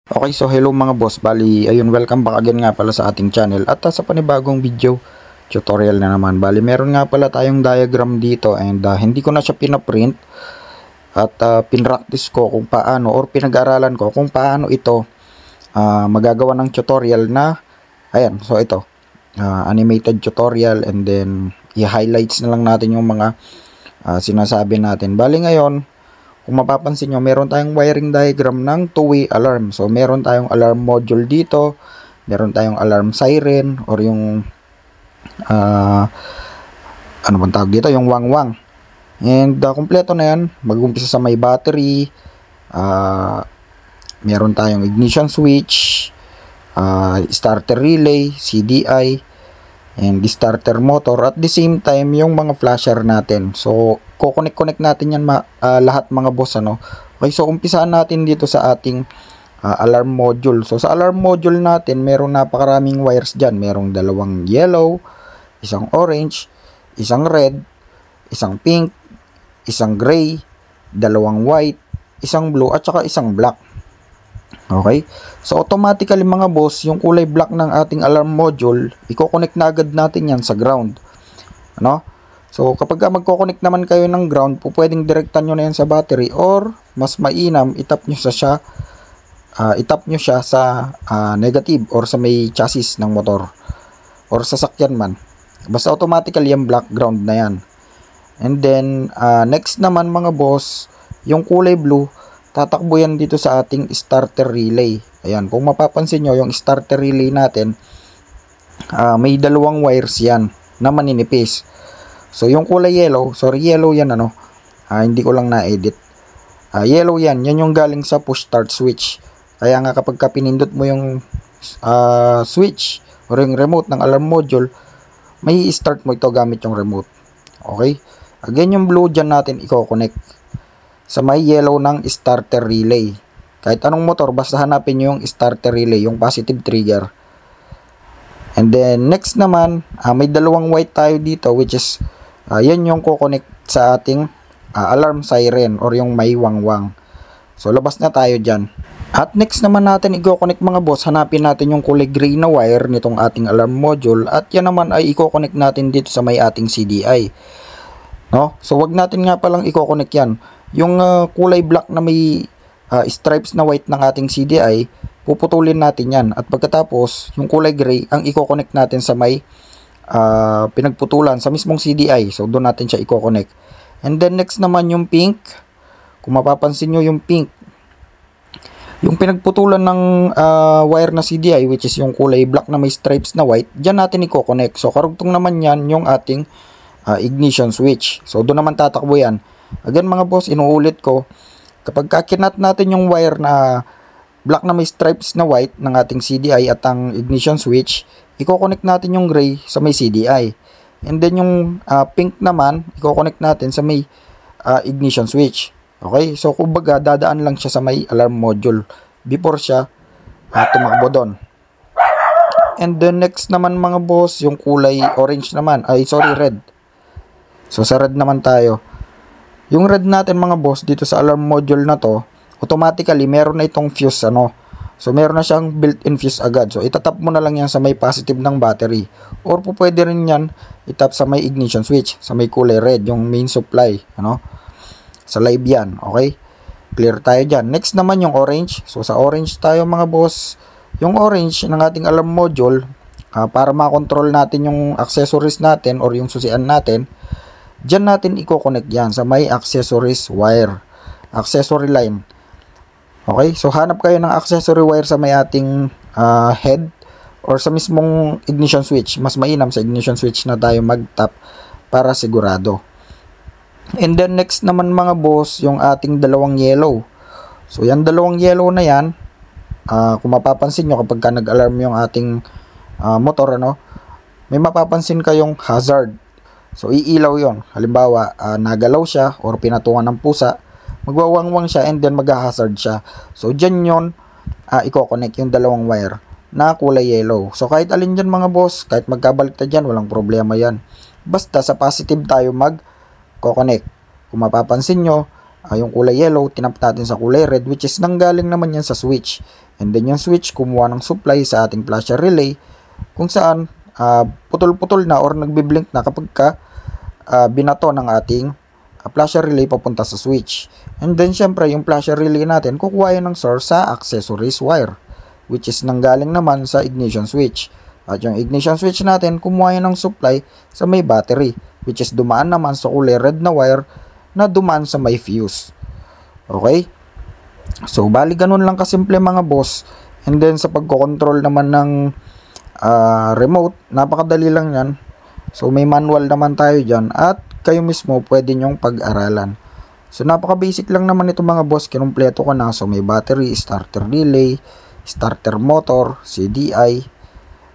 Okay, so hello mga boss. Bali, ayun, welcome back again nga pala sa ating channel at sa panibagong video tutorial na naman. Bali, meron nga pala tayong diagram dito and hindi ko na siya pinaprint at pinractice ko kung paano or pinag-aralan ko kung paano ito magagawa ng tutorial na ayan, so ito animated tutorial and then i-highlights na lang natin yung mga sinasabi natin. Bali ngayon, kung mapapansin nyo, meron tayong wiring diagram ng two-way alarm. So, meron tayong alarm module dito, meron tayong alarm siren, or yung, ano bang tawag dito? Yung wang-wang. And, kompleto na yan. Mag-umpisa sa may battery, meron tayong ignition switch, starter relay, CDI, and the starter motor. At the same time, yung mga flasher natin. So, kukonek-connect natin yan lahat mga boss, ano. Okay, so umpisaan natin dito sa ating alarm module. So sa alarm module natin, meron napakaraming wires dyan. Merong dalawang yellow, isang orange, isang red, isang pink, isang gray, dalawang white, isang blue, at saka isang black. Okay, so automatically mga boss, yung kulay black ng ating alarm module, i-connect na agad natin yan sa ground, ano. So, kapag magko-connect naman kayo ng ground, pwedeng direktan nyo na yan sa battery or mas mainam, itap nyo siya sa negative or sa may chassis ng motor or sasakyan man. Basta automatically yung black ground na yan. And then, next naman mga boss, yung kulay blue, tatakbo yan dito sa ating starter relay. Ayan, kung mapapansin nyo, yung starter relay natin, may dalawang wires yan na maninipis. So, yung kulay yellow, sorry, yellow yan, ano, hindi ko lang na-edit. Yellow yan, yan yung galing sa push start switch. Kaya nga kapag pinindot mo yung switch or yung remote ng alarm module, may start mo ito gamit yung remote. Okay? Again, yung blue dyan natin i-connect sa may yellow ng starter relay. Kahit anong motor, basta hanapin nyo yung starter relay, yung positive trigger. And then, next naman, may dalawang white tayo dito, which is yan yung kukonek sa ating alarm siren or yung may wang-wang. So, labas na tayo dyan. At next naman natin i-connect mga boss, hanapin natin yung kulay gray na wire nitong ating alarm module at yan naman ay i-connect natin dito sa may ating CDI. No? So, wag natin nga palang i-connect yan. Yung kulay black na may stripes na white ng ating CDI, puputulin natin yan. At pagkatapos, yung kulay gray ang i-connect natin sa may pinagputulan sa mismong CDI. So, doon natin siya i-connect. And then, next naman yung pink. Kung mapapansin nyo yung pink, yung pinagputulan ng wire na CDI, which is yung kulay black na may stripes na white, dyan natin i-connect. So, karugtong naman yan yung ating ignition switch. So, doon naman tatakbo yan. Again, mga boss, inuulit ko, kapag kakinat natin yung wire na black na may stripes na white ng ating CDI at ang ignition switch, i-connect natin yung gray sa may CDI. And then yung pink naman, i-connect natin sa may ignition switch. Okay? So, kumbaga, dadaan lang siya sa may alarm module before siya tumakbo doon. And then next naman mga boss, yung kulay orange naman, red. So, sa red naman tayo. Yung red natin mga boss, dito sa alarm module na to, automatically, meron na itong fuse, ano. So, meron na siyang built-in fuse agad. So, itatap mo na lang yan sa may positive ng battery. Or pwede rin yan itap sa may ignition switch, sa may kulay red, yung main supply, ano. Sa live yan, okay? Clear tayo dyan. Next naman yung orange. So, sa orange tayo mga boss. Yung orange ng ating alarm module, para makontrol natin yung accessories natin or yung susian natin, dyan natin i-connect yan sa may accessories wire, accessory line. Okay, so hanap kayo ng accessory wire sa may ating head or sa mismong ignition switch. Mas mainam sa ignition switch na tayo mag-tap para sigurado. And then next naman mga boss, yung ating dalawang yellow. So yan dalawang yellow na yan, kung mapapansin nyo kapag nag-alarm yung ating motor, ano, may mapapansin kayong hazard. So iilaw yon. Halimbawa, nagalaw siya or pinatungan ng pusa, magwawangwang siya and then mag-hazard siya. So, dyan yun, i-connect yung dalawang wire na kulay yellow. So, kahit alin dyan mga boss, kahit magkabaliktad dyan, walang problema yan. Basta sa positive tayo mag-connect. Kung mapapansin nyo, yung kulay yellow, tinap natin sa kulay red, which is nanggaling naman yan sa switch. And then yung switch, kumuha ng supply sa ating flasher relay kung saan putol-putol na or nagbi-blink na kapag binato ng ating flasher relay papunta sa switch. And then syempre yung flasher relay natin, kukuha yun ng source sa accessories wire, which is nanggaling naman sa ignition switch. At yung ignition switch natin, kumuha yun ng supply sa may battery, which is dumaan naman sa kulay red na wire na dumaan sa may fuse. Okay? So, bali ganun lang kasimple mga boss. And then, sa pagkocontrol naman ng remote, napakadali lang yan. So, may manual naman tayo dyan. At kayo mismo, pwede nyong pag-aralan. So, napaka-basic lang naman ito mga boss. Kinumpleto ko na. So, may battery, starter relay, starter motor, CDI,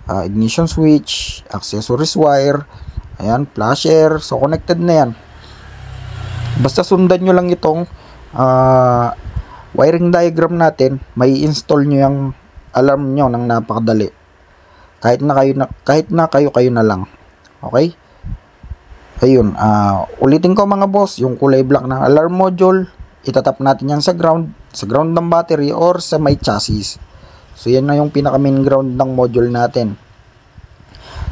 ignition switch, accessories wire, ayan, flasher. So, connected na yan. Basta sundan nyo lang itong wiring diagram natin, may install nyo yung alarm nyo ng napakadali. Kahit na kayo na lang. Okay? Ayun, ulitin ko mga boss, yung kulay black ng alarm module, itatap natin yan sa ground ng battery or sa may chassis. So yan na yung pinaka main ground ng module natin.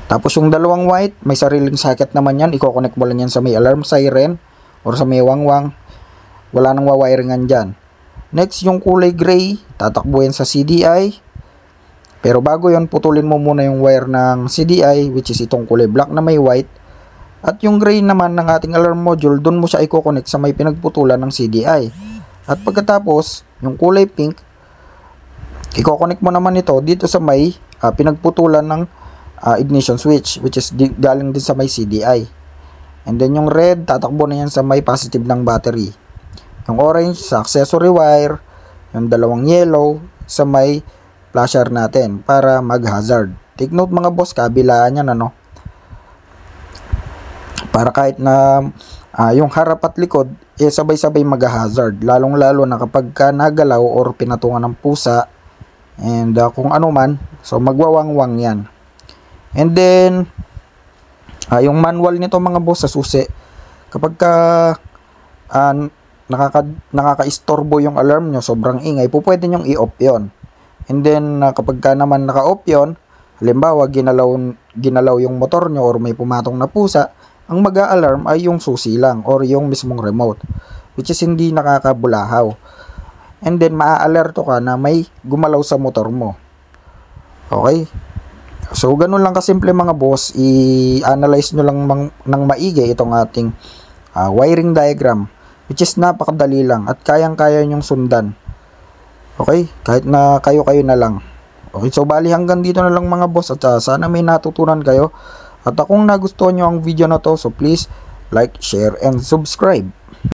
Tapos yung dalawang white, may sariling socket naman yan, i-connect mo lang yan sa may alarm siren or sa may wangwang. Wala nang wawiringan dyan. Next, yung kulay gray, tatakbo yan sa CDI. Pero bago yon, putulin mo muna yung wire ng CDI, which is itong kulay black na may white. At yung gray naman ng ating alarm module, dun mo siya i-connect sa may pinagputulan ng CDI. At pagkatapos, yung kulay pink, i-connect mo naman ito dito sa may pinagputulan ng ignition switch, which is galing din sa may CDI. And then yung red, tatakbo na yan sa may positive ng battery. Yung orange sa accessory wire, yung dalawang yellow sa may flasher natin para mag-hazard. Take note mga boss, kabilaan yan ano. Para kahit na yung harap at likod, sabay-sabay mag-hazard. Lalong-lalo na kapag nagalaw or pinatungan ng pusa and kung ano man, so magwawangwang yan. And then, yung manual nito mga boss sa susi, kapag nakaka-istorbo yung alarm nyo, sobrang ingay, pwede nyong i-off yon. And then, kapag naman naka-off yon, halimbawa, ginalaw yung motor nyo or may pumatong na pusa, ang mag-a-alarm ay yung susi lang or yung mismong remote, which is hindi nakakabulahaw. And then, maa-alerto ka na may gumalaw sa motor mo. Okay? So, ganun lang kasimple mga boss, i-analyze nyo lang ng maigi itong ating wiring diagram, which is napakadali lang at kayang-kaya nyong sundan. Okay? Kahit na kayo na lang. Okay, so bali hanggang dito na lang mga boss at sana may natutunan kayo. At kung nagustuhan nyo ang video na to, so please like, share, and subscribe.